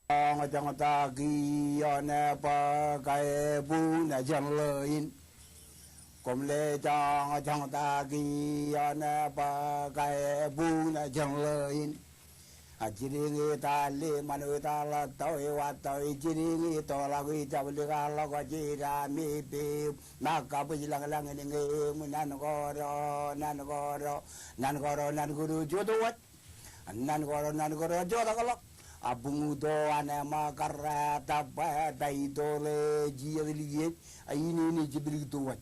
Chẳng ta ghi nè ba cái bu nè chẳng lời cùng lê chẳng ta ghi nè ba cái bu nè chẳng lời chỉ đi ta li mà người ta là tôi và tôi chỉ đi tôi là người ta bây giờ là có chỉ ra mi bi mà cả bây giờ là người mình nan có rồi nan guru cho tôi nan có rồi cho ta có abung do ane makara tapa dai dole jia liye ini jibri tuat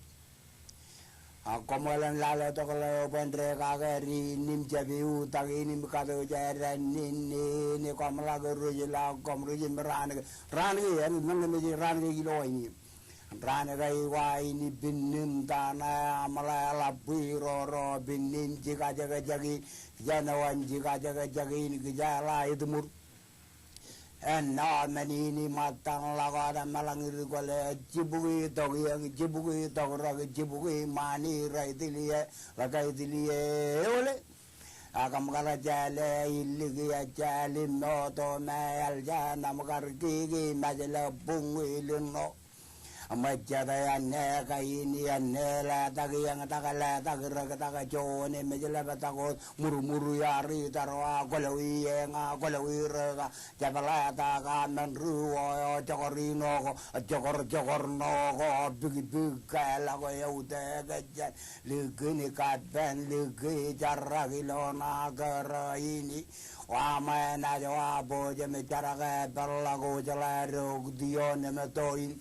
komalan lala to kalau pendre kagari nim jabi utang ini mukado jaran ini komala guru jila komru jimran ran ya nang meji ran kilo ini ran gai wa ini binim tanah malala biro binim jika jaga jagi janawan jika jaga jagi ini gejala itu mur ini matang lagada malangir gole jibui togi jibui mani rai dilie lagai dilie ole agam kala jale iligi jale no to mayal jana makar gigi majala bungi lino amajada anne kaini anne la tagi yang takala tagira taga jone majala batago muru yari tarwa golawi nga golawi rega jabala taga nan ruo jogorino jogor no go big kala go yaude gajan ligini kadben ligi jaragilo na gara ini wa na jawabo jeme jaraga balago jalaro dione metoin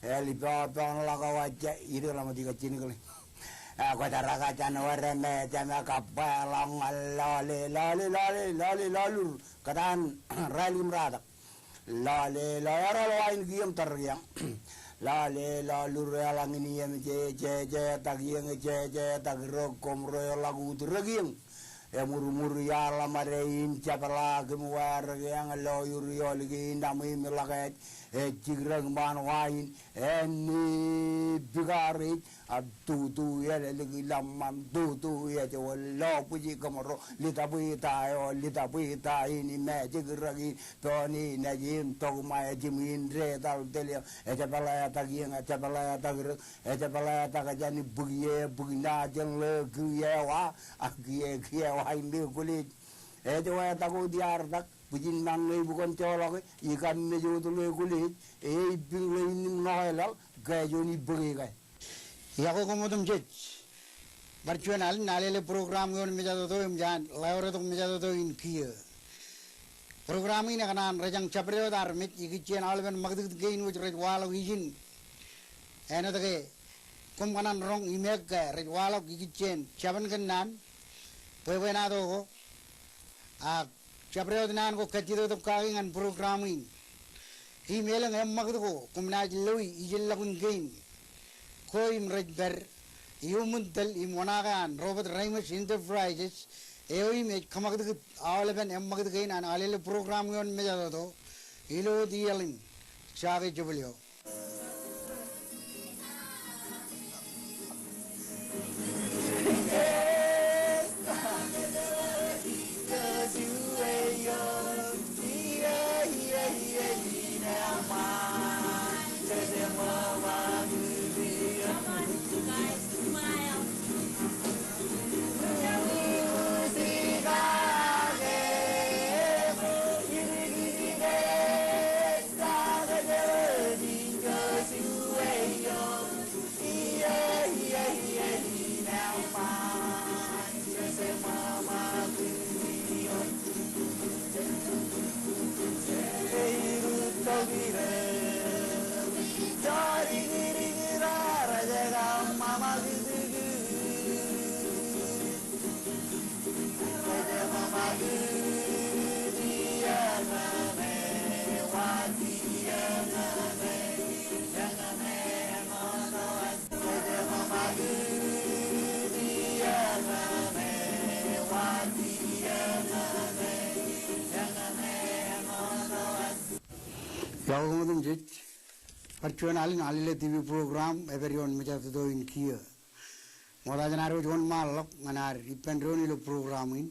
Elipapang lakawaja itu lama tiga cini kali. Aku cara kaca warna jama kapalang lalu katan ralim rada lale lain giam teriang lalu ralang ini yang je tagiang je tagirokom royal lagu tergiang muru ya lamarein capala kemuar yang loyur yolgi nami melakat cigrang man wain ni bigari tu ya lagi lamam tu ya jawal puji kamaro lita buita ini me cigragi toni najim tog mai jimin re dal delia capala tagir tagajani bugina jeng legi wa agie wa ini kulit jawab tahu diar tak Bujin nang bukan colok ikan ne jo tuh kulit bing ini noelal gaya joni beri gaya ya ko komodum jet virtual nalele program yon meja to imjan laure to meja to in kia program ini kanan rejang chapreo dar mit ikichen alben magdud gein wuj rej walo ijin ena tage kum kanan rong imek ga rej walo ikichen chaban kanan pewena do ko a Chapreo dinan ko kaciro to kagingan programming email ang magdo ko kumna jiloy ijil lakun gain ko imrejber iumuntal imonakan Robert Ramos Enterprises me kamagdo awalaban magdo gain an alele program yon meja to ilo dialin chage jubilyo Yakumudum jit virtual alile TV program everyone meja to in kia moda janaro jon malok manar ipendroni lo programming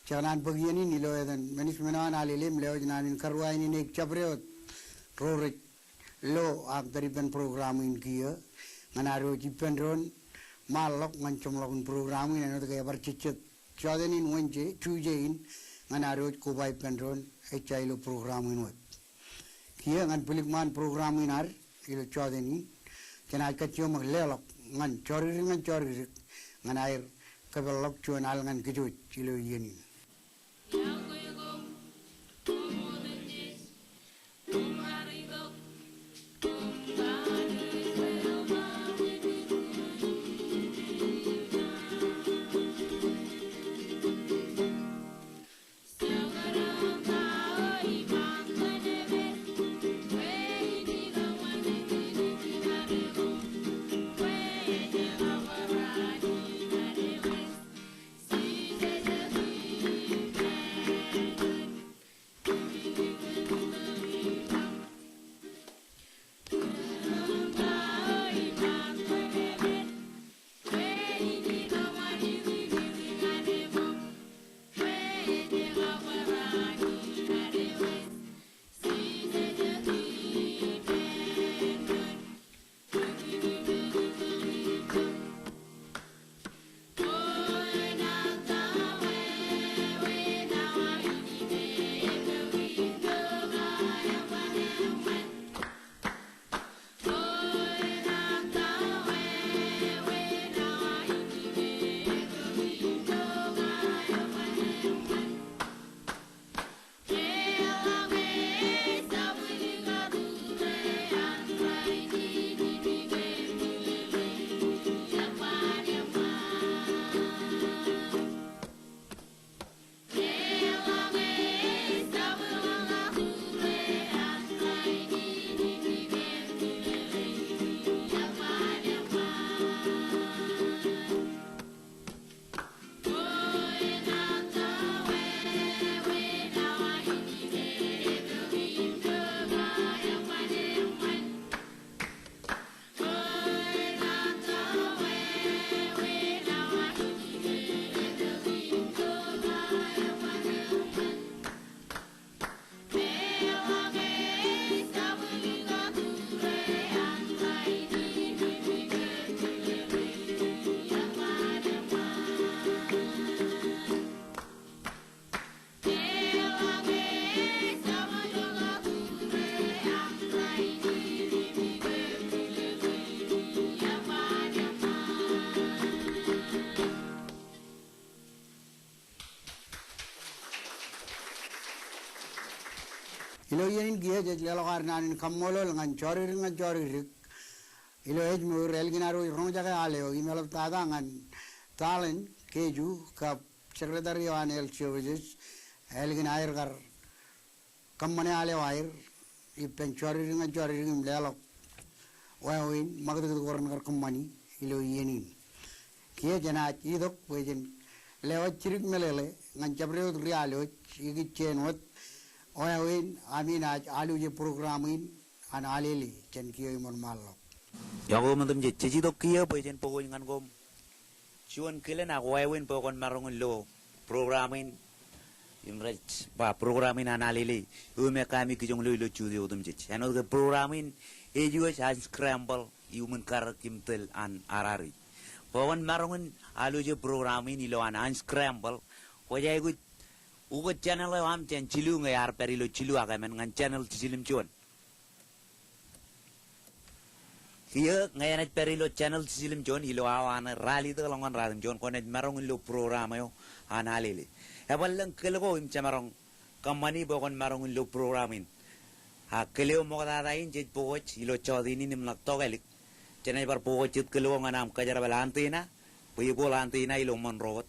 Jangan begini nih loh dan manis menawan alilim lewat janin karwa ini nek capreot rorik lo dari pen program ini kia nganaru jipen ron malok ngancom lakukan program ini nanti kayak bercicit jadi ini wenje tujuin nganaru kubai pen ron lo program ini kia ngan pelikman program ini ar ilo jadi ini kena kacau maglelok ngan cori ngan air kebelok cuan al ngan kejut ilo ini. Ilo yanin giya jadi kalau karena ini kamolol ngan cari rik. Ilo ej mu rel ginaru irong jaga aleo email tada ngan talent keju kap secretary wan el services el ginair kar kammane aleo air ipen cari rik lelo wawin magdu koran kar kammani ilo yanin giya jana idok wejen lewat cirik melele ngan jabre ri aleo igi chenot Oyain amin alu je programin an alili chen kiyo imon malo. Yago mandam je cheji kiyo po chen pogo ngan gom. Chuan kilen ako oyain po kon marong lo programin imrech ba programin an alili ume kami kijong lo chudi odum je. Ano ke programin ejuas has scramble human kar kimtel an arari. Po kon marong alu je programin ilo an scramble oya igu ugo channel am chen chilu ngai ar perilo chilu aga men ngan channel chilim chuan kia ngai net perilo channel chilim chuan ilo awan rally to longan radam chuan konet marong lo program yo analele ebalang kelgo im chamarong kamani bokon marong lo programin ha keleo mo da in je poch ilo chodini nim lak togelik chenai par poch chit kelgo nganam kajar balantina puy bolantina ilo mon robot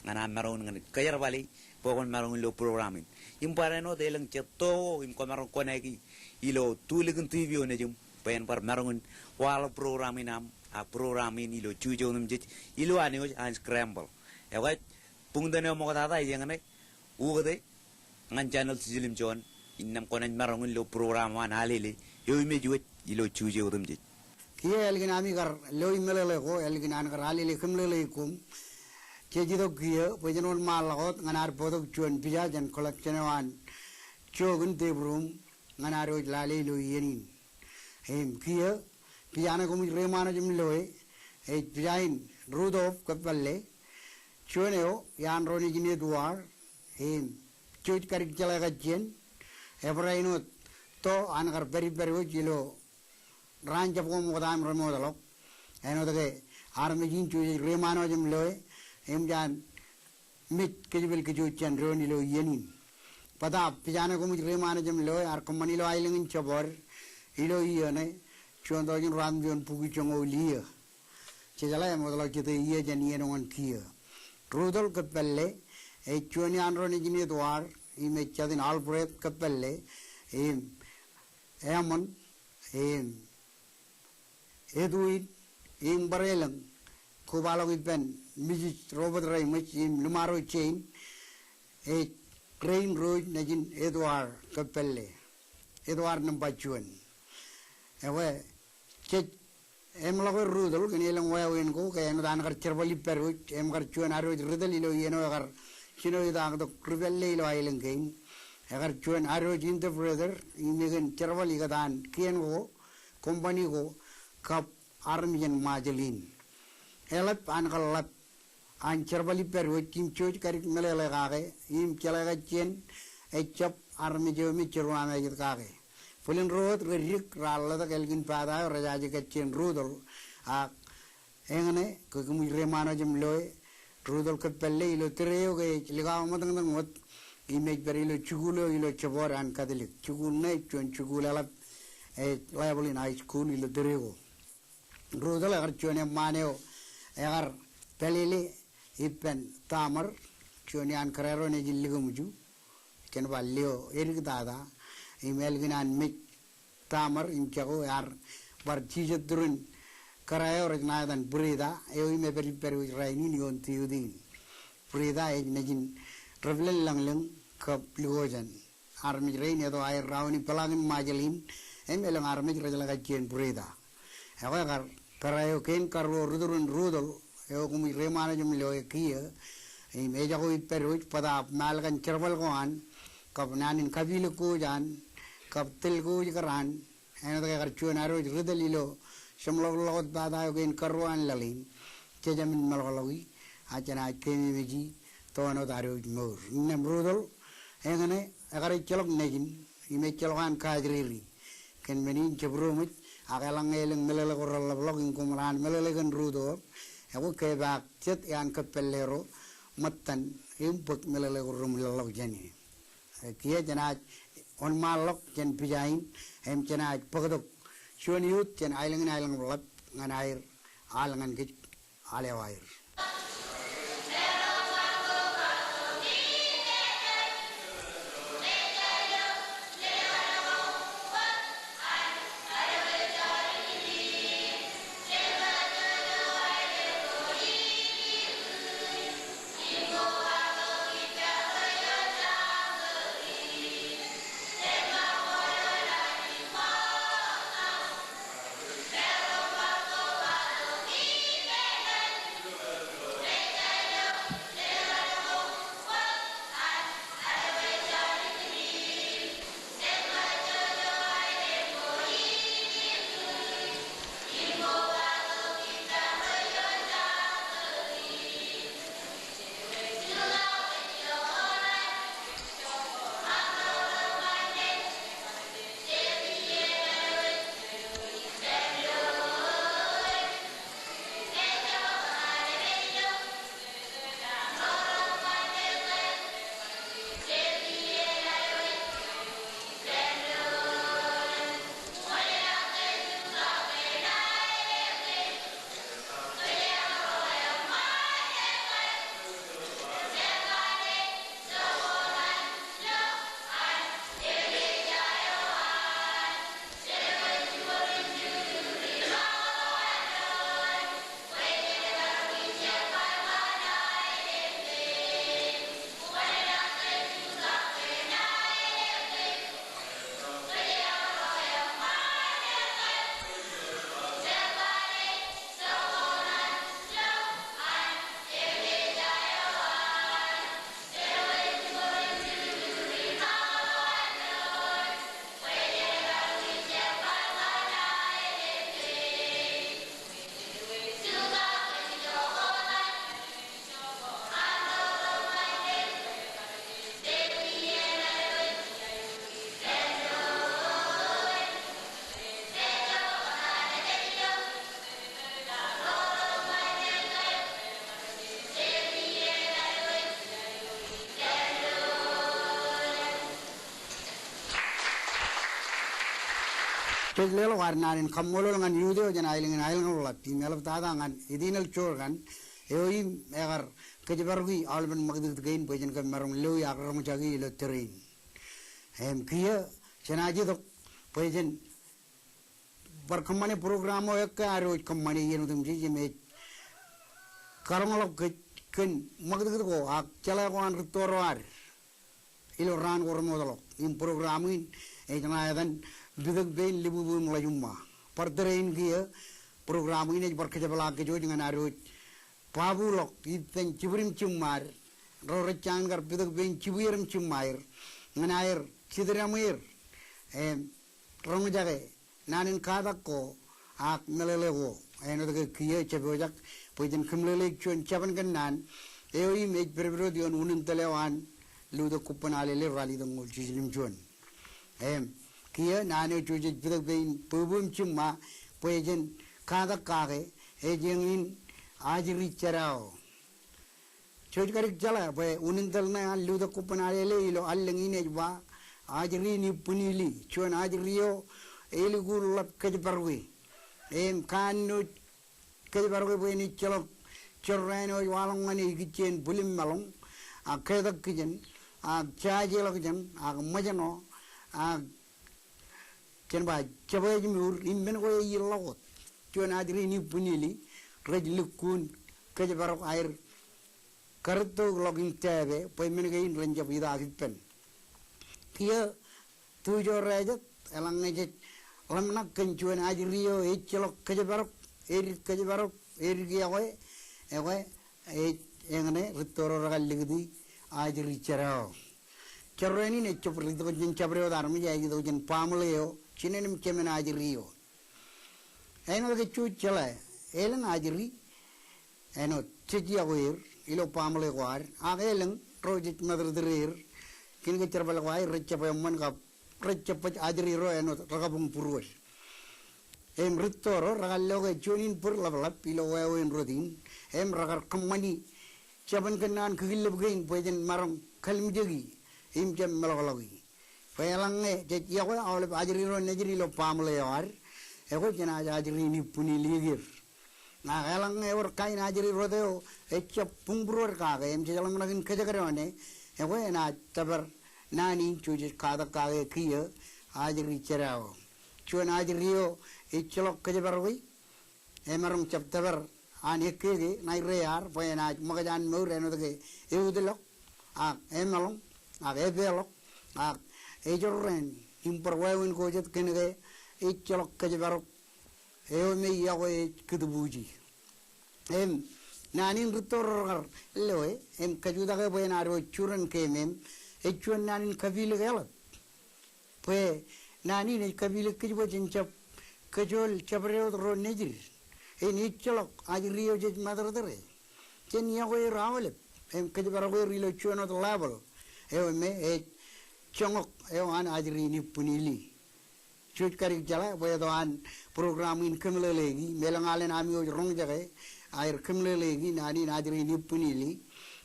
nganam marong ngan kajar bali pokon marong lo programin impareno delang cetto im ko marong koneki ilo tuligun tv one jum pen par marong wal programin am a programin ilo chujo num je ilo ani an scramble e wa pungdane mo dada yengane ugade ngan channel silim jon innam konen marong lo program an halele yo me juet ilo chujo num je Kia elgin ami kar lo imelele ko elgin an kar halele kumlele kum 제지도 기여 버전원 말라고 nganar 보도 준 비자전 컬렉션wan chogun tebrum nganaro lale lo yenin kiyo piyana ko mi remana jim loe pijain rudolf kapalle choneo yan roni gine duar choit karik chala gajen ebraino to angar peri peri jilo ranja ko mo dam remo dalok eno dage armejin choy remana jim loe jan mit kejibel kejo chan roni lo yenin pada pijana ko mi remana jim loe ar company lo ailingin chobor ilo yene chuando jin ramjon pugi chongo liya chejala modala kite ye jan ye non kiya rudol kapelle chuani anroni jini dwar ime chadin albrecht kapelle emon eduin barelang kubalo ipen miji robot rai mach lumaro chain train road najin edward kapelle edward nampachuan ewe che emlago rudol kenilang wawen ko kaya no dan kar cherbali peru em kar chuan aro rudali lo yeno kar sino idang to krivelle lo ailang kain agar chuan aro jin the brother imigen cherbali gadan kien go company go kap armian majalin elap an kalap an cherbali peru kim choj karik melele kage im chalaga chen echap armi jo mi cherwana yit kage Pulin road rik ralla da kelgin pada rajaji kachin rudol a engane kugum remana jim loe rudol ke pelle ilo tereo ge ligaw matang nang mot image beri ilo chugulo ilo chabor an kadilik chugul ne chon chugulala liable in high school ilo tereo rudol agar chone maneo agar pelele ipen tamar chone an karero ne jilligumuju ken valio erik dada email ginan mik tamar inchago yar bar chijadrun karayo rajna dan brida e me peri peri raini ni on tiudin brida e najin travel langlang kap luojan armi rain edo ay rauni pelangin majalin emelang armi rajala gajen brida agar karayo ken karlo rudurun rudol e kumi remana jum lo e kiya e me jago peru pada malgan cherbal goan kap nanin kabilu ko jan kap telgu jikaran eno daga karchuan aro ridalilo samlog logot bada yogen karwan lalin chejamin malgalawi achana kemi meji tono daro mor nem rudol engane agar chelok negin ime chelokan kadriri ken menin chebrumut agalang eleng melele korral log ingkumran melele gan rudo aku kebak chet yan kapellero matan imput melele korrum log jani kia jana on malok jen pijain em jana pagadok chuan youth jen ailang lap ngan air alangan kit alewair lelo warnanin kamolo ngan yudo jan ailingan ailingan lati melap tadangan idinal chorgan eoim egar kejebargi alban magdut gain pojen kan marong lo ya rong jagi lo terin kia senaji dok pojen berkemane programo ek aro kemane yenu tum ji me karong lo ken magdut ko ak chala ko an rutoroar ilo ran ko modalo im programin e jana dan bidak bein libu bu mulayumma parterein kia program ini berkejabala kejo dengan arut pabu lok iten ciburim cumar rorecang gar bidak bein ciburim cumair nganair cidramir rong jage nanin kadakko ak melelego eno de kia cebojak pojen kemlelek chon caban kenan eoi mej berbero dion unin telewan ludo kupanalele rali dongol cilim chon kia nane chujit bidak bein pubum cuma pojen kadakage ejengin ajri cerao choj karik jala poe unin telna ludo kupanalele ilo allengin ejwa ajri ni punili chon ajriyo eligul lap kejparwi kanu kejparwi poe ni chalok chorreno walongani gichen bulim malong akedak kijen chajelo kijen majano cenba cabai jemur imben ko yilawot cuan adri ni punili rajlukun kejebarok air karto login tebe poy men gain renja bida agipen kia tujo rajat elang ngejet lamna kencuan adrio echelok kejebarok giawe ewe engane ritoro ragal ligdi adri cerao cerreni ne chopri do jen chabreo darmi jagi do jen pamleo chinenim kemen ajriyo eno de chuchala elen ajri eno chigia wir ilo pamle war agelen project madrdrir kin ge cherbal wai reccha pamman ka reccha pach ajri ro eno ragabung purus ritoro ragallo ge chunin pur labla pilo wayo en rodin ragar kamani chaban kenan kigileb gein pojen marong kalmjegi jam melologi pelange je yawe awle ajri ro nejri lo pamle yar ego jena ajri ni puni ligir na elange or kain ajri ro deo echa pungbror ka ga em jalam nagin kejagrone ego na tabar nani chuje kada ka ge kiya ajri cherao chun ajri yo echlo kejabarwi emarong chap tabar an ekege nai re yar poena magajan mure no de eudelo emalong ebelo ejorren imperwawin ko jet kenege echelok kejebarok me yawe kedubuji nanin ritoror lewe kajuda ke poena ro churan kemem echuan nanin kabile galat poe nanin kabile kejbo jinchap kejol chabreo ro nejir echelok ajriyo jet madardare ken yawe rawale kejebarok rilo chuan ot level me chongok an ajri ni punili chut karik jala boyadwan program in kemle legi melangalen ami o rong jage air kemle legi nani ajri ni punili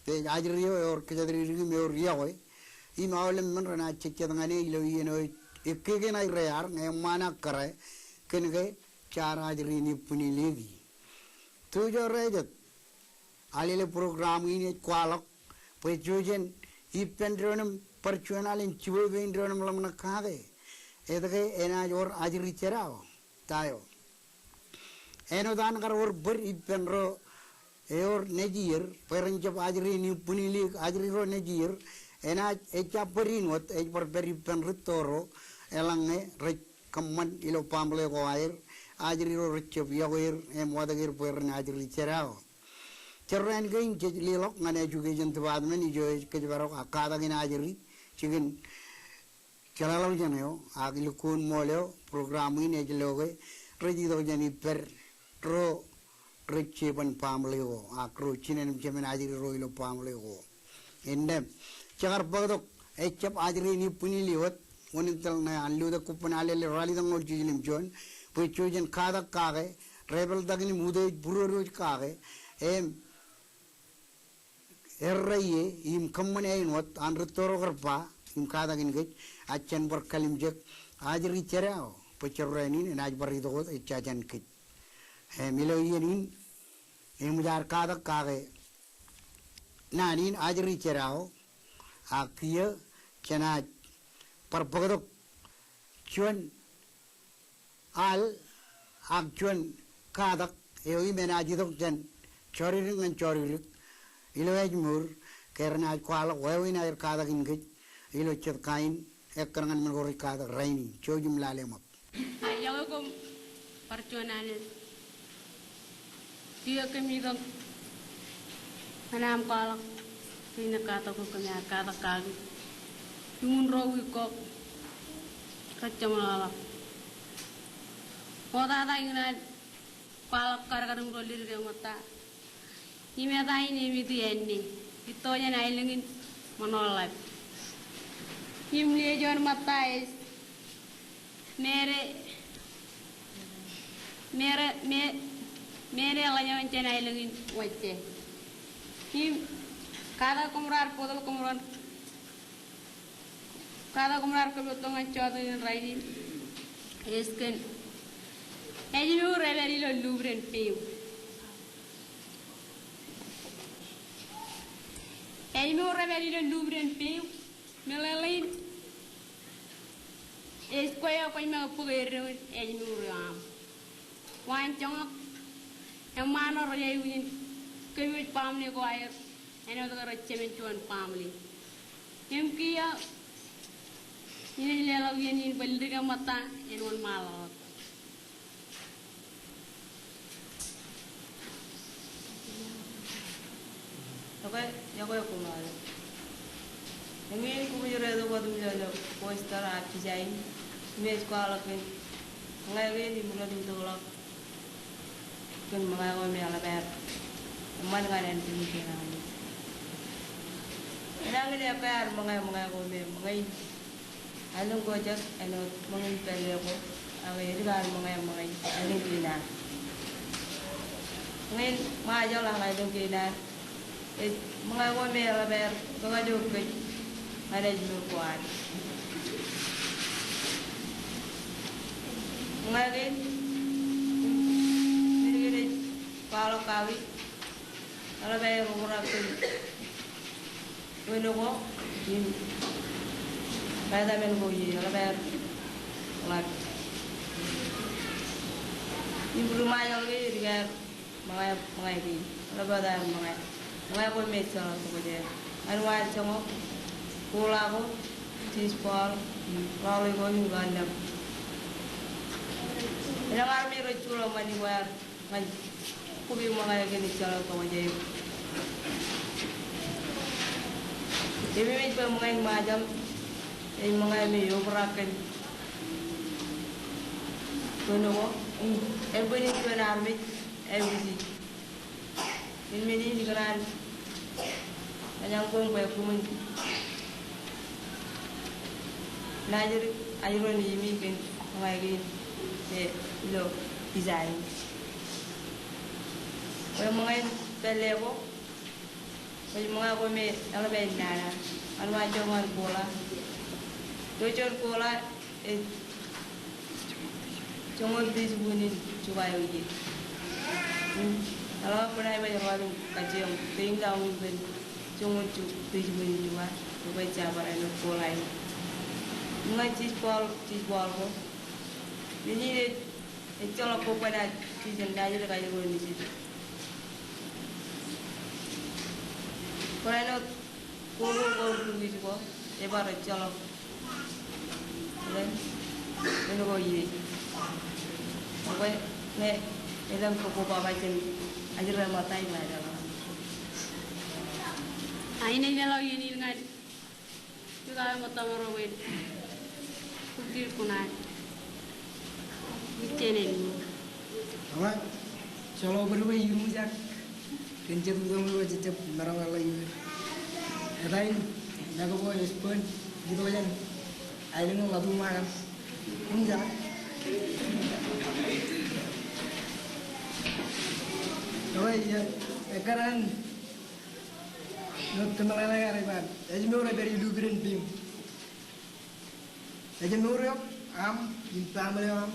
te ajri or kejadri ri me or yawe I mawlem man rana chechadangane ilo yeno ekkege nai reyar ne mana kare kenege char ajri ni punili tujo rejat alile program ini kwalok pejujen ipendronum percuanalin ciwe vendronum lamna kade edage ena jor ajri cerao tayo eno dan kar or ber ipenro eor nejir perenjap ajri ni punili ajri ro nejir ena echa perinot e per beri penritoro elange re kamman ilo pamle ko air ajri ro recep yawer em wadagir per ajri cerao cerren gain ke lilok ngane juga jentwad men ijo ke barok akada gina ajri chigen chalalo janeo agil kun moleo program ini jeloge reji do jani per ro recepan pamleo akro chinen jemen ajri ro ilo pamleo ende chagar bagdok echap ajri ni puniliot wonital na alluda kupanale rali dangol jilim jon puchujen kada kage rebel dagni mude buroro kage erraye im kammane ainot an ritoro garpa im kada gin gej achen bar kalim jek ajri cerao pecerainin naj parito ko ichajan kit milo yenin mujar kada kage nanin ajri cerao akia chana parpagodok cuan al cuan kadak eoi menajidok jan choririk ngan choririk ilo ejmur karena kuala wewin air kadak ingkit ilo chet kain ekrangan menggori kadak raini chojum lalemap ayaw ko parchuanan dia kami dong manam kalak pinakata ko kanya kadak kagi yung rawi ko kacamala Mota ingna palak karang rolir ke mata. Ini ada ini itu ini. Itu aja nailingin menolak. Ini jual mata es. Mere lanya mencari nailingin wajah. Ini kada kumrar podal kumrar. Kada kumrar kebetulan cuaca raini. Esken. Ejmi ureveri lo lubren piu. Ejmi ureveri lo lubren piu. Melelin. Escoya koi me puger ejmi uram. Wan chong. Emano roya uin. Kewit pamli ko ayer. Eno to karo chemen chuan pamli. Emkia. Ini lela uin in baldiga mata enon malo. Yakoy kumalo. Ngayon ko yun ko dum jalo ko istar api jain. Mes ko alakin. Ngayon di mula dum tolak. Kun mga ko may alaber. Man nga nen tin kina. Inang ni apar mga ko may mga anong ko just ano mga pele ko. Ang irigan mga anong kina. Ngayon maayo lang anong kina. Mga kami alaber, mga dukit, management kuan. Mga rin, binigyan palo kawi, alaber murag ko ko, yun, kaya namin ko yun, alaber, lag. Yung lumayang rin, mga ikin, alaber dahil mga ko may sa ko je anwan chamo kula ko cheese ball lalu ko yung gandam ina army ro chulo mani war man kubi mga gani chalo ko je demi pa mga majam ay mga may obraken kuno ko everybody to an army every ini dikaran kanyang kong kaya kumun najir ayron yimi ken ngagin lo design kaya mga pele ko kaya mga ko may alaben nana ano ajongan bola dojon bola jongol disbunin cubayo ji kalau pernah banyak orang kajian, tinggal mungkin cuma tujuh juga, supaya cabar anu polai. Mengai cheese ball ko. Ini colok ko pada cheese aja kayak gue di situ. Kalau anu kulo gitu ko, ebar colok. Dan anu ko ini. Oke, nih, elang ko bawa ajar mata ini ada. Ini kalau ini nggak juga mata merawat, kudir punai, ini. Apa? Solo berubah ilmu jak, kencet bukan berubah cecep merawat lagi. Atain, jago kau respon, gitu aja. Ayo nung lagu makan, ini jak. Oh iya, sekarang nuk teman lagi kan, aja mau beri dubrin tim, aja mau riok, am in family am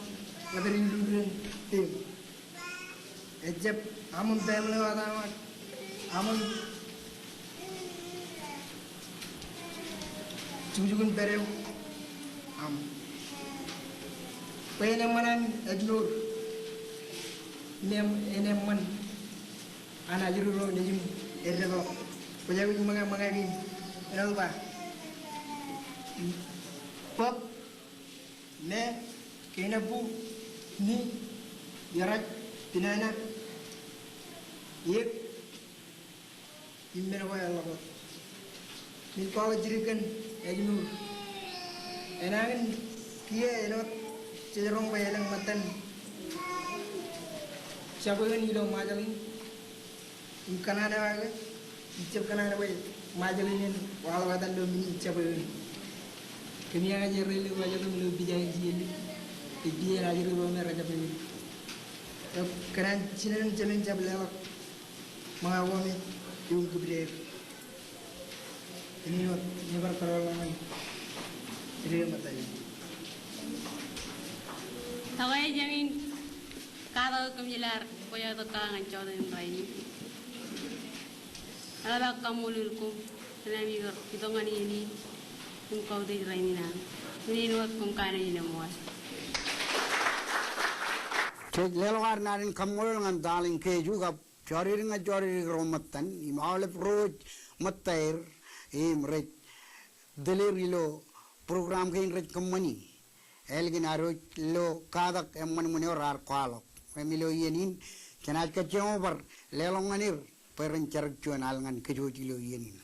whether you do thing ejep amun family wa amun Jujun berew am pene manan ignore nem enem man ana juru ro nejum errego pajawi mga gin ano ba pop ne kenabu ni yarat tinana yek immena wa Allah min ko jirikan ignore enangin kia enot cenderung bayalang matan siapa yang hidup majalin ikan ada lagi icap kan ada bayi majalin walau ada domin siapa yang kami aja rela wajah tu lebih jangan jeli dia aja rela mereka raja bayi kerana cina jamin jab lewat mengawami yung kebiaya ini nyebar perolahan ini mata ini Tawai jamin kata kemilar koya to kangan chodo ini. Ala kamulurku nami gor kitongani ini kau de raini na. Ini nuat kung kana ini muas. Cek lelogar narin kamul ngan daling ke juga cari romatan imale pro matair imret delirilo program ke inret kamani elgin aro lo kadak emman munyor ar kwalok emilo yenin kenal kecemo bar lelonganir perencar cuanal ngan kejoti lo yenin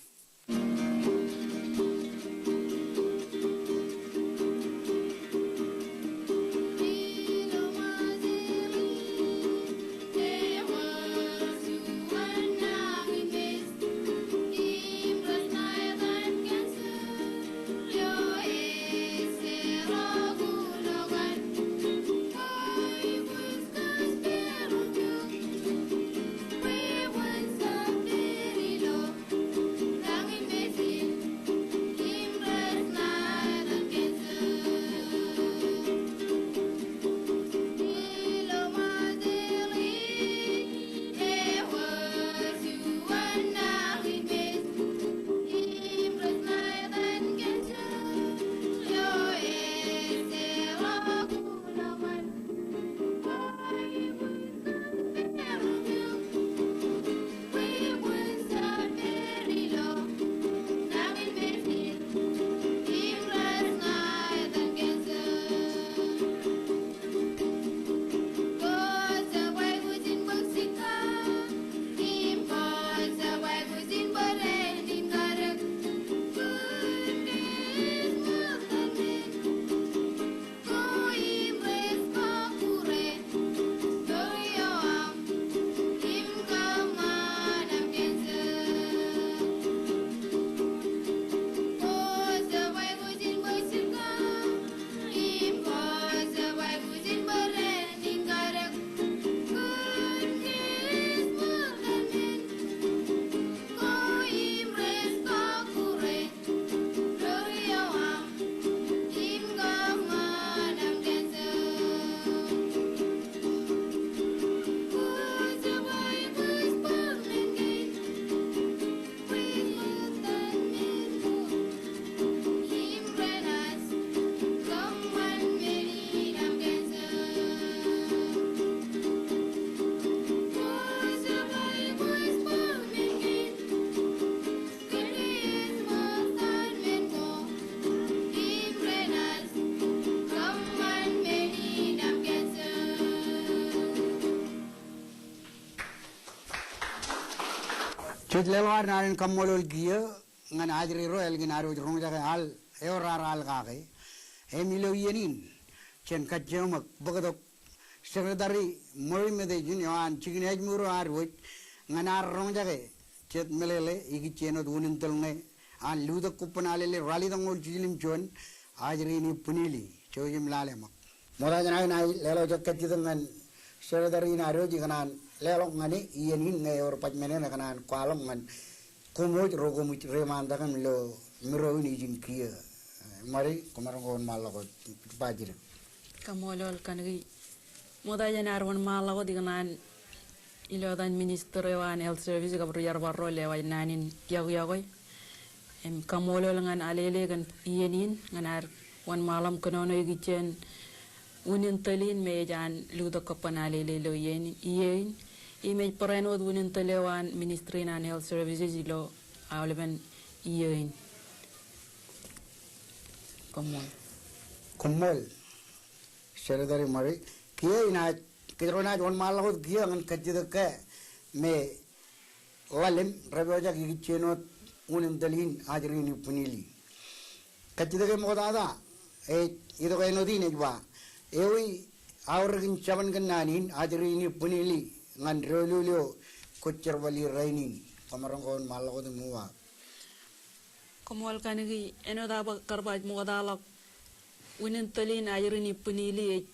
Cek lewar narin kamolol kia ngan adri royal ginaru rong jaga al eorar al kake emilo yenin chen kajemak bagadok sekretari mori mede junyan chikin ajmuru arwit ngan ar rong jaga chet melele igi cheno dunin telne an luda kupanalele rali dangol jilim chon adri ni punili chojim lalemak moda janai nai lelo jaket jitangan sekretari naru jikanan lelok ngani yenin ngai or pajmene nakanan kualong ngan kumoj rogomit remandakan lo miro ini jin kia mari kumarong malako pajir. Kamolol kanagi moda janar wan malako diganan ilodan minister wan health service gabru yar barro lewa nanin yagoy kamolol ngan alele gan yenin nganar wan malam kanono yigichen unin talin mejan ludo kapan alele lo yen imej parenod unin talewan ministry nan health services ilo awleban yen Kumol Seredari mari kia ina kidrona wan malako kia ngan kajida ke me walim raboja gicheno unin talin ajrini punili kajida ke modada itu kayak nodi nih ba, ewi aurkin cawan kenanin adri ini punili ngan rolulio kucer bali rainin kamarong kawan malako tu mua. Kamual kanigi eno da karbaj modalak winin talin adri ini punili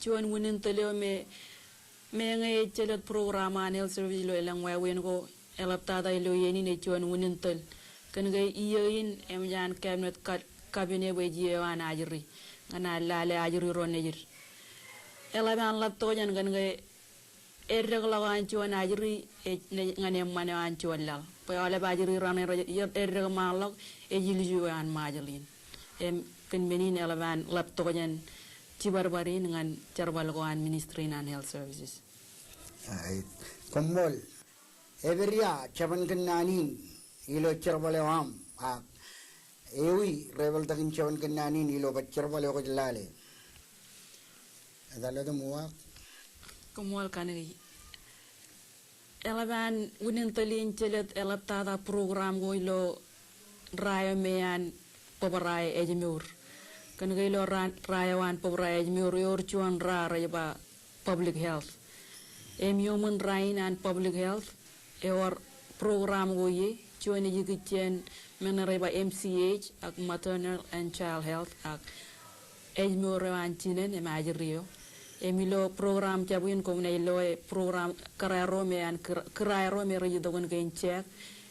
cuan winin talio me ngai celat programa anel service lo elang wawen ko elap tada lo yeni ne cuan winin tal kanigi iyain jan cabinet kabine weji wan ajri ngana lale ajri ronejir ela ban lap tojan gan ge erreg lawan chuan ajri ngane mane an chuallal po ala bajri rane erreg malok e jilju an majalin pen menin ela ban lap tojan cibarbarin ngan charbal go an ministry nan health services Ay komol everia cawan kenanin ilo charbale wam ewi rebel takin cawan kenani nilo bacar balik ko jelale adalo tu mua kamual kanigi elaban unin talin celet elap tada program go ilo raya mean pobarai ejmur kanigi ilo raya wan pobarai ejmur yor chuan raya ba public health human right and public health yor program go ye chuan yigichen menere ba MCH ak maternal and child health ak ejmur wan chinen e majrio emilo program jabuin ko ne lo program kararo me an kararo me ri dogon gen check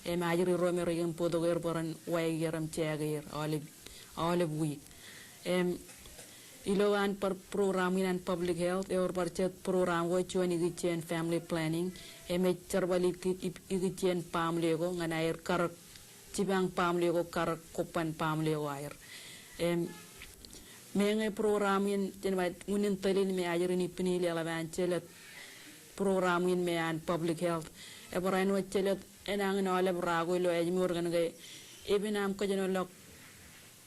e majri ro me ri podo ger boran way geram cheger olive week ilo an per program in public health or budget program wo choni gichen family planning e me charbali gichen pamle go nganair kar cibang pamle go kar kopan pamle go air mengai programin jenwat unin talin me ajarini penili alaban celet programin me an public health ebaran wa celet enang no ale brago lo ejmur gan ge ebinam ko jeno lok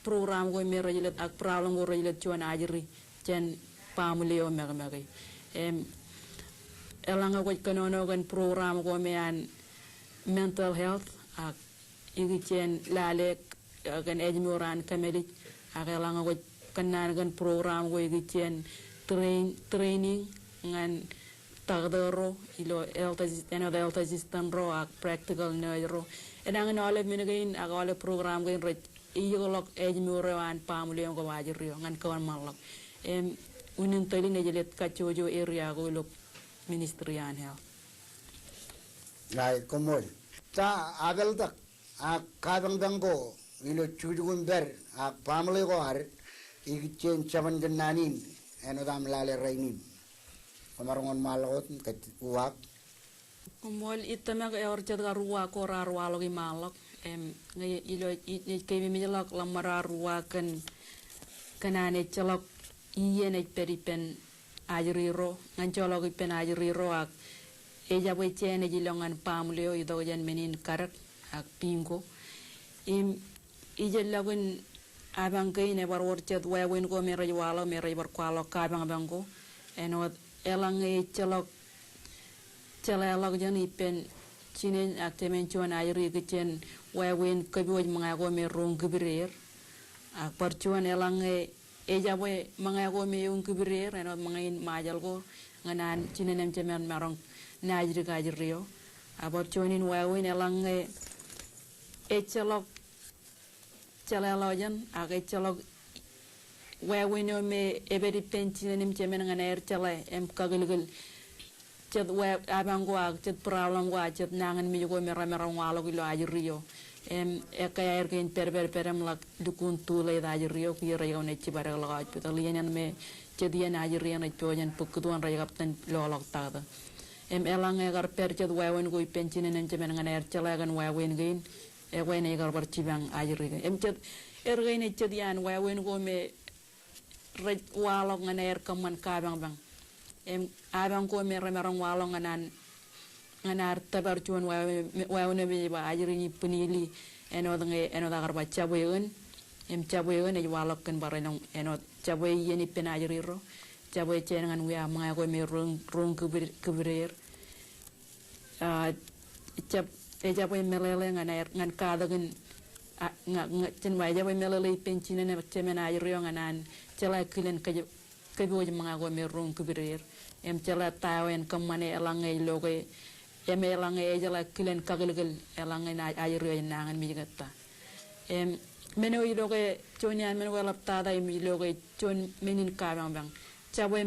program go me rejilet ak problem go rejilet chuan ajri chen pamle o megmegay elanga ko kanono gan program go me an mental health ak igichen lale gan ejmuran kamelik ak elanga ko kanan gan program go gichen training ngan tagdero ilo health assistant ro ak practical neuro edang no ale minagain ak ale program go re iyolok ejmuro an pamule go wajiro ngan kawan malok unin tali ne jelet kachojo area go lo ministry an health nai komol ta agal tak ak kadang danggo ilo chujugun ber ak pamle go har igichen cawan kenanin eno dam lale rainin kamarongon malot kat uak kumol itamak e orchat garua ko rarwa logi malok ngai ilo kemi mijalak lamara ruwa kanane chalok iyene peripen ajriro ngancholog pen ajriro ak eja boy chene jilongan pamleo ido jan menin karak ak pingo ijelagun abang kay ne bar worchet wawen ko me rajwalo me ray bar kwalo kabang bango eno elang e chalok chalalog jan ipen chinen aktemen chon ayri gichen wawen kaboj mga go me rong kibrer ak parchuan elang e jaboy mga go me yung kibrer eno mga in majal go nganan chinen chemen marong najri gajrio abor chonin wawen elang e chalok chalalojan ag chalok wawino me ebedi penchinen chemen nganer chalai kagalgal chat web abango ag chat problem go chat nangan mi go mera walo gilo ajrio Eka ergen perem lak dukun tule da ajrio ki rayon e chibara lagat putalian me chedian ajrian e pojan pukuduan rayapten lolok tada elang egar perched wawen go penchinen en chemen ngan erchelagan wawen gain wen egar barchibang ajri ched ergen e chedian wawen go me walok ngan kaman kabang bang abang ko me remerong walong nganar tabar chuan wawen me ba ajri ni punili eno da garba chaboyen chaboyen e walok kan barenong eno chaboy yeni penajriro chaboy chen ngan wi ama ko me rung kubrir chaboy melele ngan kadagen chen wa chaboy melele penchine ne chemena ajrio nganan chala kilen kebo mga ko me rung kubrir chala tawen kamane elangai loge elang jala kilen kagelgel elang ajrio nangan mi gata meno iloge chonian meno wala tada mi loge chon menin kabang bang chaboy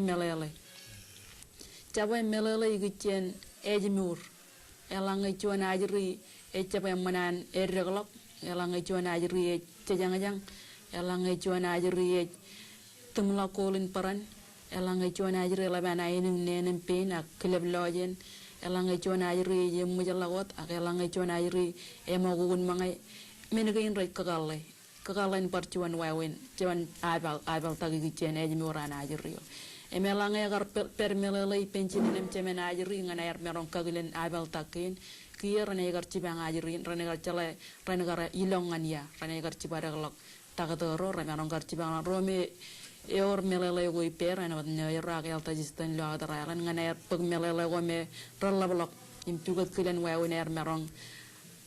melele igichen ejmur elang chon ajri chaboy manan erreglok elang chon ajri chejang elang chon ajri tumla kolin paran elang chon ajri labana inin nenen pin ak kleb lojen elang chon ajri yemu jalawat ak elang chon ajri emogun mangai menegain rai kagalan parchuan wawen chuan abal tagi gichen ejmuran ajrio emelang agar permelele penchinen chemen ajri ngana er merong kagilen abal takin kier ne gar cibang ajri rene gar chale rene gar ilongan ya rene gar cibara lok tagatoro rene merong gar cibang rome eor melele go iper ena wadnya ra gal tajistan lo adaran ngana er peg melele go me ralablok impugat kilen wawen er merong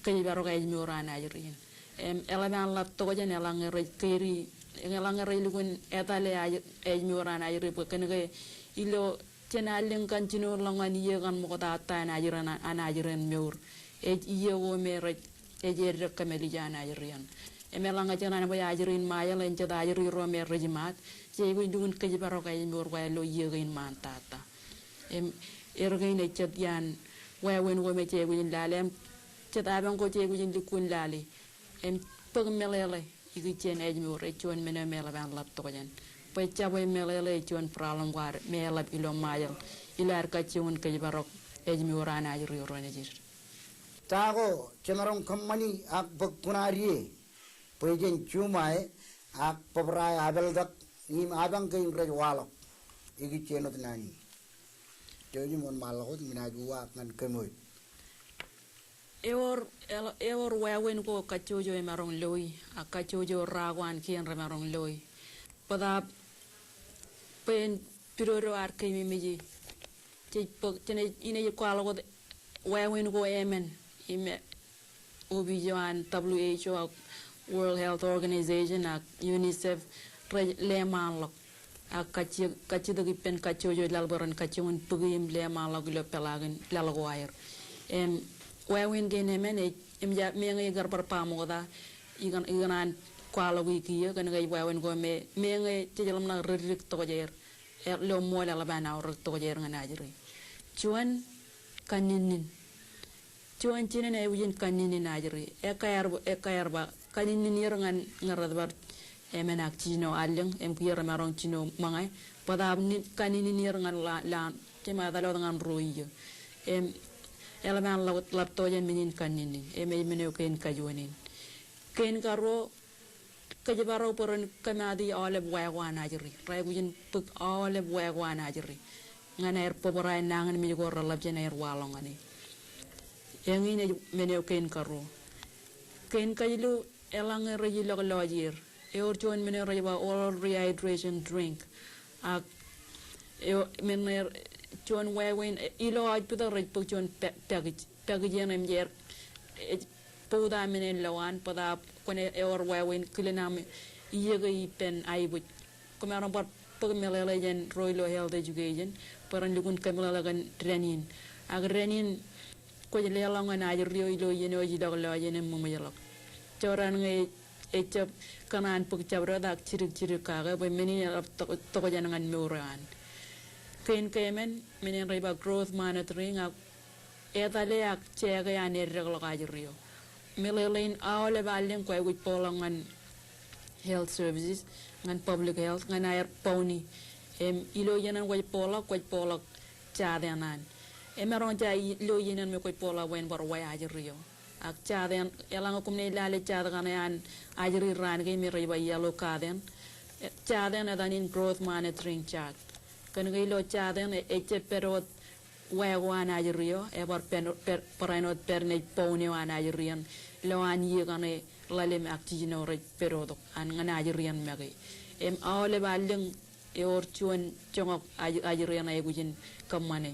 kay baro kay ejmuran ajri elemen la tojen elang kiri elang lugun etale ejmuran ajri pekene ilo cenaleng kan cino longan iya kan mo kata tan ajran meur iya wo mere ejer kameli jana ajrian emelang ajana bo ajrin maya len ceda ajri ro mer rejimat jego dugun ke baro kay meur wa lo iya gain mantata ergain ecetian wawen wo me jego lalem ceda bang ko jego dikun lali pag melele igichen ejmur echon mena mela ban lap tojan pa chaboy melele echon pralam war mela ilo mayal ilar ka chun ke barok ejmur ana ajri rone jir tago chemarong kamani ak bagkunari pejen chumai ak pabrai abeldak nim abang ke imre walok igichenot nani joji mon malakot minajuwa kan kemoy eor wawen ko kachojo e marong loi a kachojo ragwan kien re marong loi pada pen piroro ar ke mi meji tene ine ko alo wawen ko emen ime obijan WHO World Health Organization ak UNICEF le malok ak kachi dogi pen kachojo lalboran kachon pugim le malok lo pelagen lalago air wawen gene men imja menge garbar pamoda iganan kwala wiki ya kan gai wawen go menge tijalam na ririk to jer lo mola la bana or to jer ngana jiri cuan kaninin cuan cinen ay wujin kaninin ajri ekayar ba kaninin yerangan ngaradbar emenak cino aleng kuyar marong cino mangai pada kaninin yerangan la cema dalo dengan roiyo elemen lap tojen minin kaninin meneu ken kajuanin ken karo kajibaro poron kamadi oleb wagwan ajri raygujin puk oleb wagwan ajri ngana er poboray nangan mi go ralab jener walongani engine meneu ken karo ken kajlu elang rejilo lojir eorjon meneu rejba oral rehydration drink ak mener John Wawen ilo aj puta rej puk John package em jer poda menen lawan pada kone eor Wawen kilenam iye pen aibu komeron par puk melele jen royal health education paran lugun kamela gan training ag renin ko le langan aj rio ilo yeno jidog lo yenen mumayalok coran ngai echap kanan puk chabra dak cirik kaga be meni to ko jangan meuran ken kemen menen reba growth monitoring ak etale ak chega ya ne reglo gajrio melelain awale balen ko ay polangan health services ngan public health ngan air pony ilo yanan ko pola chadenan meron ja ilo yanan me ko pola wen bor way ajriyo ak chaden elang ko ne lale chadan an ajri ran ge mi riba yellow kaden chaden adanin growth monitoring chart kan ge lo chaden perot wan ajriyo bor perenot perne pony wan ajriyan lo an yigane lalem aktino re perot an ngana ajriyan magi awle balen or chuan chongok ajriyan ay gujin kamane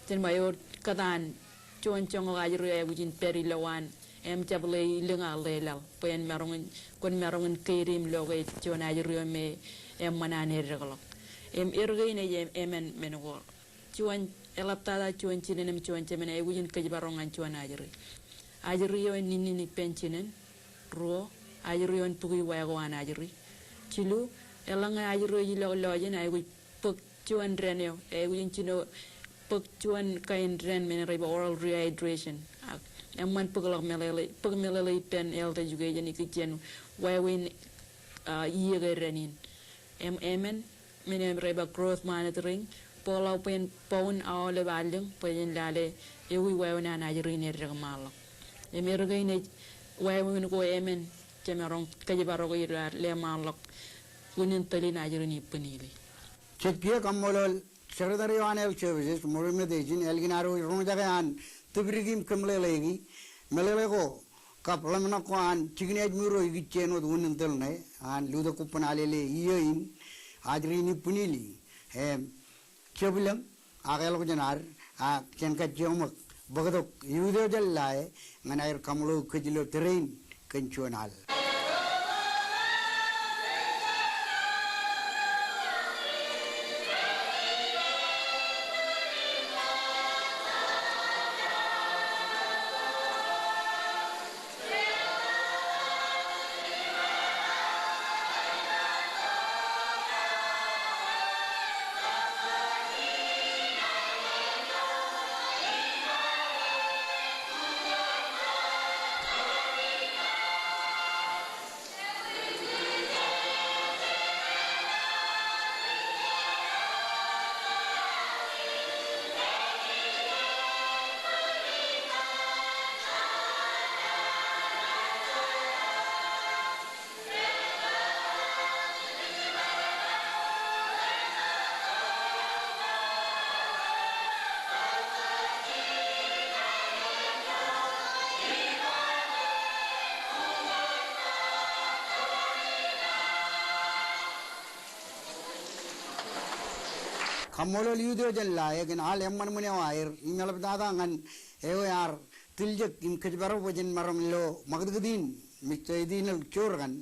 tin mayor kadan chuan chongok ajriyan ay gujin perilawan jable lenga lelal pen marong kon marong kirim loge chuan ajriyan me manane reglo irge ne emen mengo chuan elaptada chuan chinen chuan chemene ay gujin kajbarongan chuan ajriyan ninini penchinen ro ajriyan tugi wayawan ajri chilu elanga ajriyan lo yen ay wi pek chuan renyo ay gujin chino pek chuan kain ren men reba oral rehydration man pegla melele pen elta juga yen ikjen wayawin yege renin emen men reba growth monitoring pola pen pon awle baleng pen lale ewi wayawana ajriyan regmalo emergaine wayawin ko emen cemerong kajibaro ira le malok kunin tali najirani penili chetpia kamolol secretary on health services morume dejin elginaro rojagan tibrigim kamlelegi melelego kaplamna ko an chignej muro igicheno dunin telne an luda kupanalele yein ajrini punili chebulam agelo janar a chenka jomak bagadok yudo jallae nganair kamlo kejilo terrain kenchuanal kamolol yudo jalla yakin al emman mune wair ingalab dada ngan ewe ar tiljek in kajbaro wajin maram lo magdgdin mitsaidin chorgan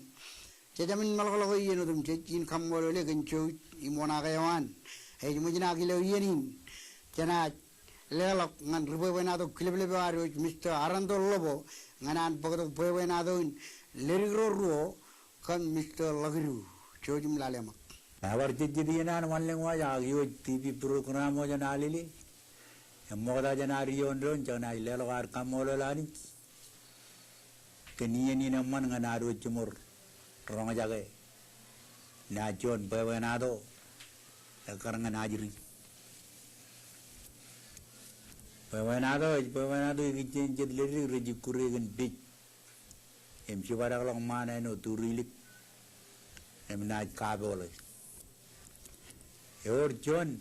cejamin malgalo yeno dum cecin kamolol yakin chu imona gayawan hey mujina gilo yenin jana lelok ngan rubenado kliblebaro mr arando lobo nganan pagdo bubenado lerigro ruo kan mr lagru chojum lalemak Awar jadi na wanleng wajah yo TV program mo jana alili moda jana rion ron jana ilelo ar kamolo lani keniye ni naman nga naro chumur rong jage na jon bewenado karang najri bewenado ikin jed leri reji kuregen big em shibara long mana no turilik em na kabole Your John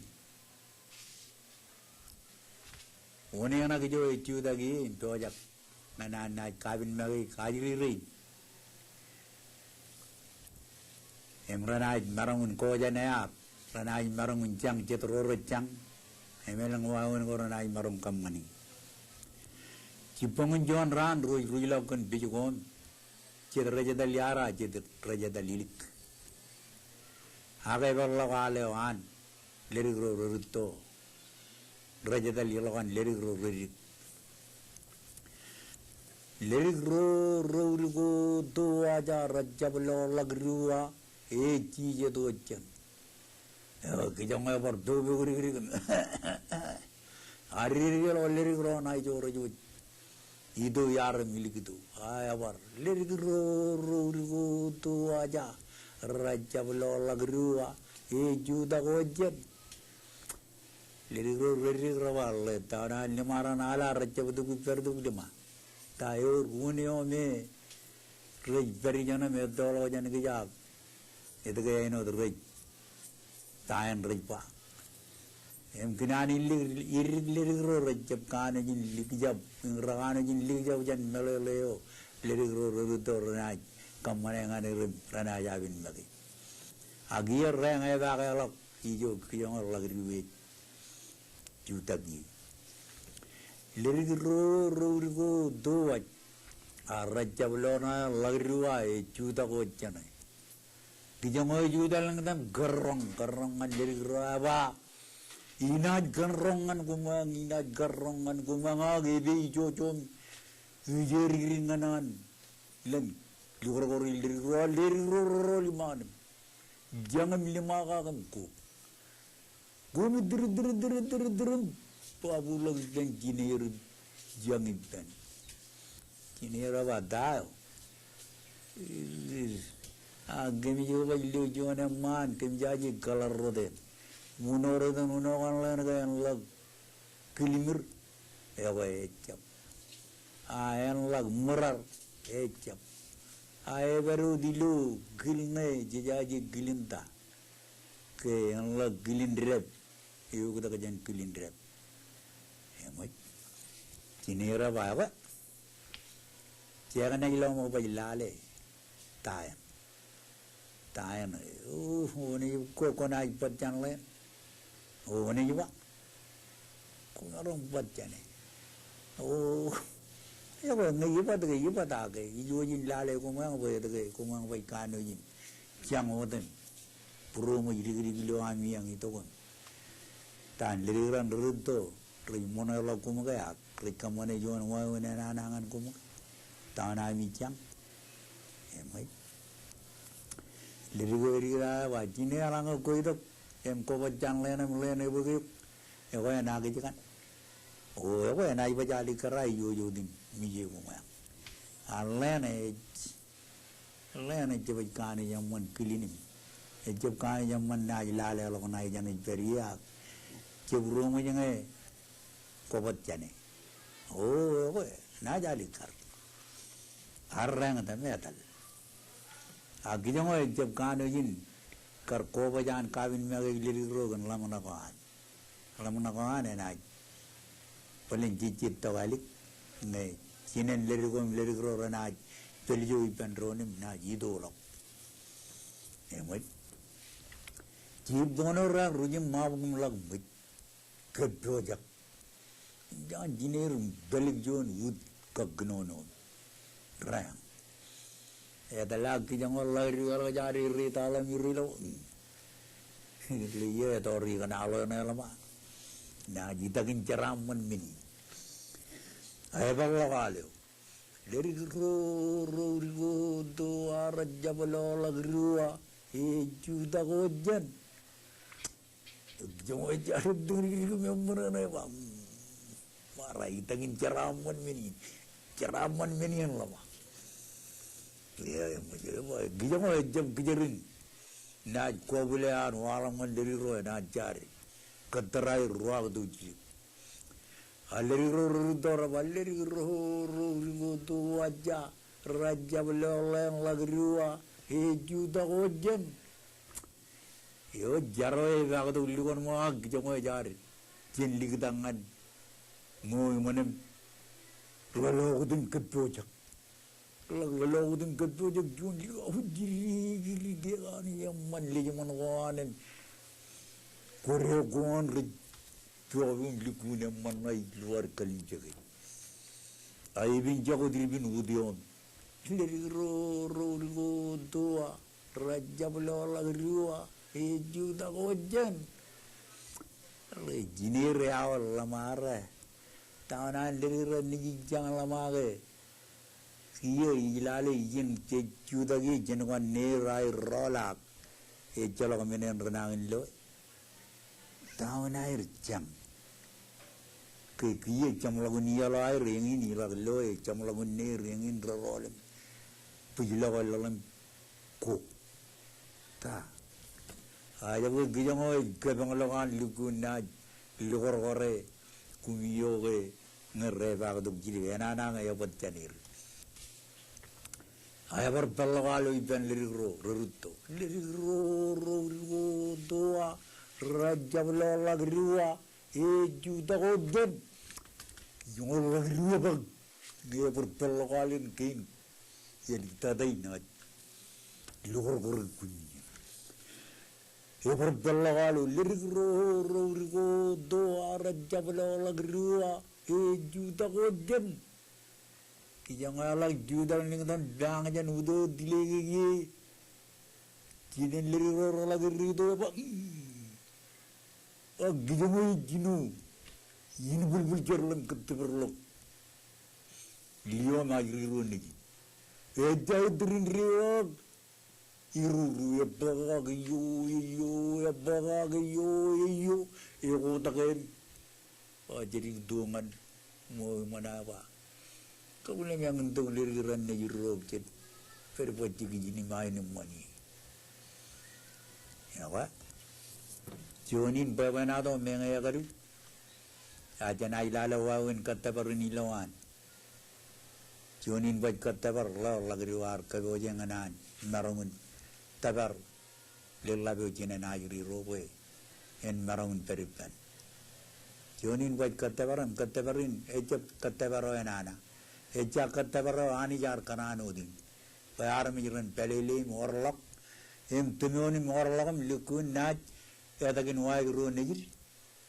One na kijo itu lagi tojak mana na kabin magi kajiri rin emranai marangun ko janaya ranai marangun jang jetro jang emelang waun koranai marung kamani cipongun John ran rui lakukan bijugon jet raja daliara jet raja dalilik Agai berlawan leri gro ruto raja dal lawan leri gro ro do aja raja belo lagrua chije do chan kijang bar do guri ari lo leri gro nai jo roju Itu yar milik itu. Ayawar. Lirigo tu aja. Raja belola gerua. Juta kojen. Lirigo wale. Tanah lemaran ala raja betul perdu lima. Tayo gunio me. Rej perijana me dolo jan kijab. Itu kaya ino rej. Tayan rej pa. Kinan lirigo rajab kana jin likijab. Ragana jin likijab jan meleleo. Lirigo rutor ranaj. Kamane ngane ranajabin magi. Agier reng ay bakalok. Ijo kiyong lagriwe. Jutagi. Lirigo doaj. Rajab lona lagriwa jutako janay. Kijong juta lang tam gerong lirigo aba. Inat gerongan kumang agebe icocom ujeriringanan len lurori liriro liman jangan lima kakanku gumi dir pabulang dan kinir jangin tan kinir abadao agemi juga liu juana man kemjaji kalar roden munore dan unokan lain kayan lag kilimir ewa ecap ayan lag merar ecap ay baru dilu gilne jajaji gilinta ke yang lag gilindrep iyo kita kajan gilindrep emoi cinera bawa jangan lagi mau bajilale tayan ini kok naik perjan lain oh ini juga, kung arong baca ni, oh, ya apa ngi iba tak ke, ijo jin lale kung ang bay kano jin, siang oten, puro mo iri lo ami yang itu kan, tan liriran rento, rimona lo kung kaya, rikamane juan wawan nanangan kung, tan ami siang, emai, liriran wajine alang ko itu. Ko bajang lena mulene bugik e ko na gi kan o ko na iba jali karai yo din mije ko ma alene je kani yang man kilini e je kani yang man na ilale lo na jane peria je romo jange ko bajane o ko na jali kar arrang ta metal agi jango e je kani jin kar ko bajan kawin mega lirigo gan lamuna koan enaj paling cicit tawalik ne cinen lirigo ranaj peljo ipan ronim na idolok emoi jib donora rujim mabum lag mit kedojak jan jiner belik jon ud kagnono rang adalah kijang lari wala jari rita la mirilo liye tori kana alo na lama na jita kin ceraman mini ay bagalo dari ro do arja balo lagrua juta gojan jomo jaru duri member na ba marai tangin ceraman mini yang lama ya gijang jam kejarin na ko bole an wala mandiri ro na jari katarai ro duji aleri ro dor valeri ro to aja raja beloleng lagrua juta gojen yo jaro e ga to likon mo gijang jari jin ligdangan mo manem lo gudun kepojak lalu dengan kedua jun gili dia ni yang manli zaman wanen Korea kuan ritualun likun yang manai luar kali jaga ai bin jago dilbin udion dari ro tua raja belola rua juta kojen le jini real lamare tahunan dari ni jangan lamare iya ilale yin juta gi jenwan ne rai rolak jalo kamenen renangin lo tahun air jam ke kiye cham lagu ni ala ai rengi ni la lo e cham lagu ne rengi ro rolem pujila ko lalam ko ta aja bu gijang oi ke bangalogan lukuna lukor kore kumiyo ke ngere ba duk jili enana ngaya potjanir aya bar pello iban liriro rurutto liriro doa raja lola grua juta koden yung grua bang dia bar pello kalin king jadi tadai na lukor kore kunya ya bar pello kalu liriro doa raja lola grua juta koden yang alag judan ning dan dang jan udo dilegi jinen liriro lagi rido ba gijangoy jinu yin bulbul jerlan ketterlok liyo ma riro nigi jay drin riyo iru ya baga yo ko taken jadi dongan mo manaba kemudian yang untuk lirik-lirik na Europe jet perbuat gini main mani ya wa jonin bawa do mengaya kadu aja na ilala wawen kata baru nilawan jonin buat kata baru lagi war kau janganan marangun tabar lelabu jina na Europe en marangun peripan jonin buat kata barin ejep kata baru enana Eja kata baro ani jar kanan udin. Bayar mijiran pelili morlok. Tumoni morlokam lukun naj. Yatakin wai guru negir.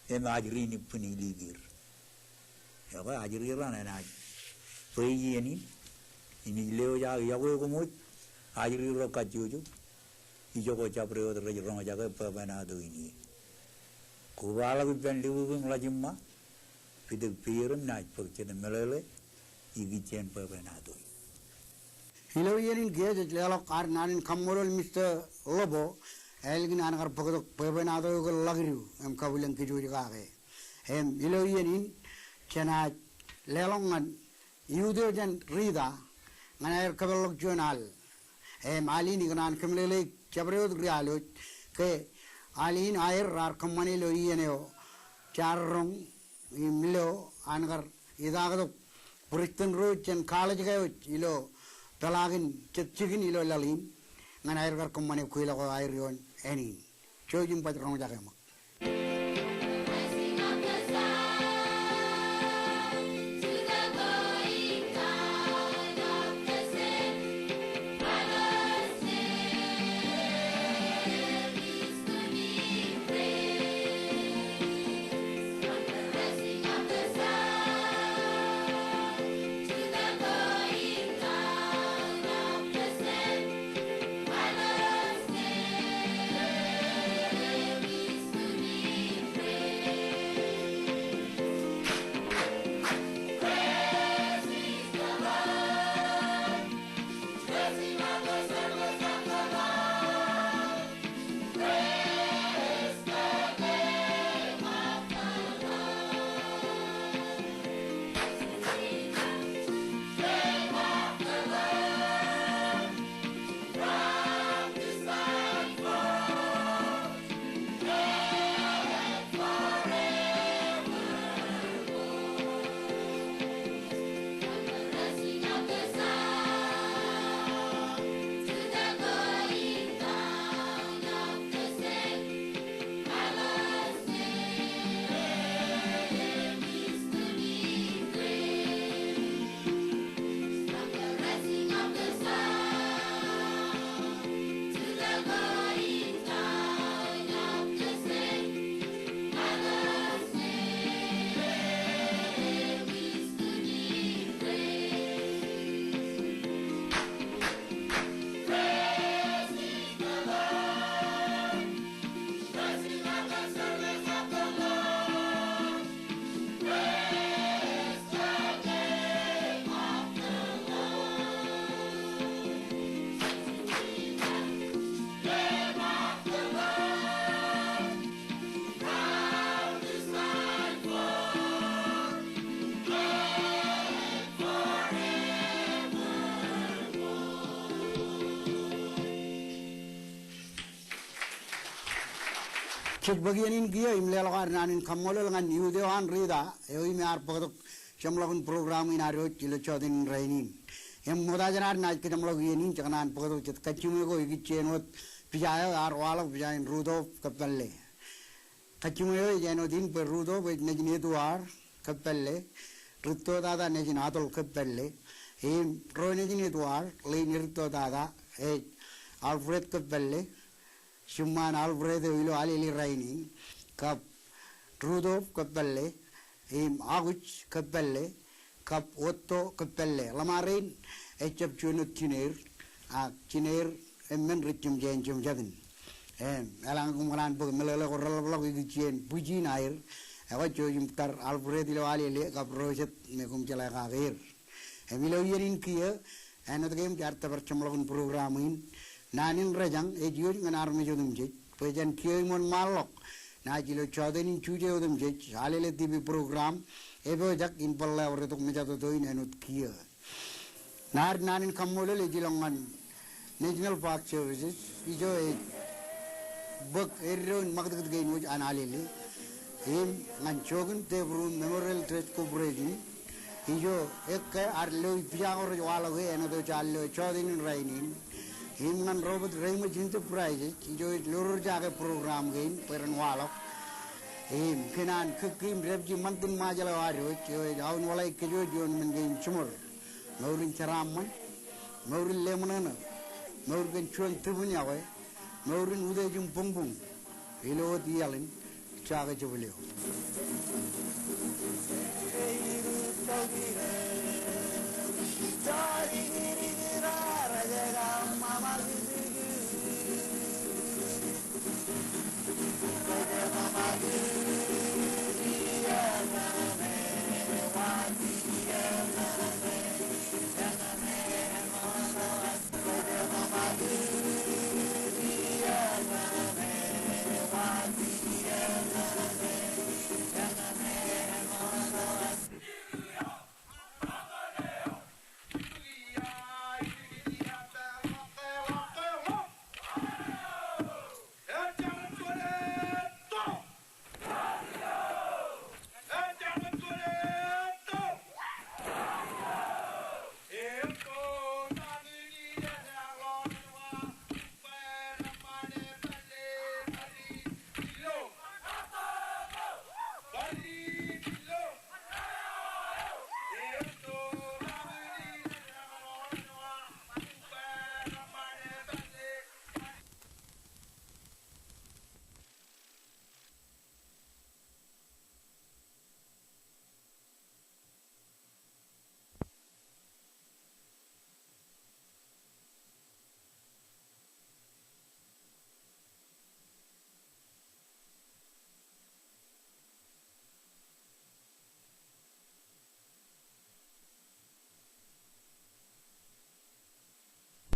Ajri ni puni ligir. Ya ba ajri rana naj. Pegi ini. Ini leo ja yago kumut. Ajri ro kajuju. Ijo ko chapre od rajrong jaga pabana do ini. Kubala bipen libu nglajimma. Pidu pirum naj pokchen melele. Igichen pepenado. Hilo yerin gaya jelalo kar nanin kamorol Mr. Lobo elgin anak pokok pepenado ko lagriu em kabulang kijuri kage em hilo yerin chena lelongan yudo jan rida nganair kabalok jonal em alini ganan kemlele chabreo grialo ke alin air rar kamani lo yeneo charrong imlo anak idagado Puritan road and college kayo ilo talagin chicken ilo lalin ngan air kar kumane kuila ko air yon any chojim patrong jakema Cek bagian ini kia imlelakar nanin kamolo langan yudewan rida eoi me ar pagdok jamlagun program in aro chilo chodin rainin em moda janar na ke jamlag yenin chakanan pagdok chet kachume go igi chenot pijaya ar wala pijain rudo kapalle kachume yo jeno din per rudo be nejine duar kapalle rutto dada nejin atol kapalle em ro nejine duar le nirto dada e alfred kapalle Shuman Alfredo ilo alili raini kap Rudolf kapalle Aguch kapalle kap Otto kapalle lamarin echap chunut chiner a chiner emmen richum jenchum jadin alang kumran pag melele ko ralblog igchen pujin air awa chojum tar Alfredo ilo alili kap roset me kum chala ka gir emilo yerin kiya anot game jarta percumlagun programin nanin rajang ejur nganar me jodum je pejan kiyo mon malok na jilo chodenin chuje odum je alele tv program ebo jak in palla ore tok me jato toin enut kiyo nar nanin kammole le jilongan national park services ijo e bak erron magdad gain woj analele em ngan chogun te brun memorial trust corporation ijo ek arlo piagor walo ge eno do challo chodenin rainin Himnan Robert Raymond Enterprises, ijo lurur jaga program gain peran walok. Kenan kekim repji mantin majala wario, jo jaun walai kejo jon men gain chumur. Maurin charaman, maurin lemonana, maurin chuan tribunya we, maurin ude jum pungbung. Ilo dialin chaga jubulio. Dari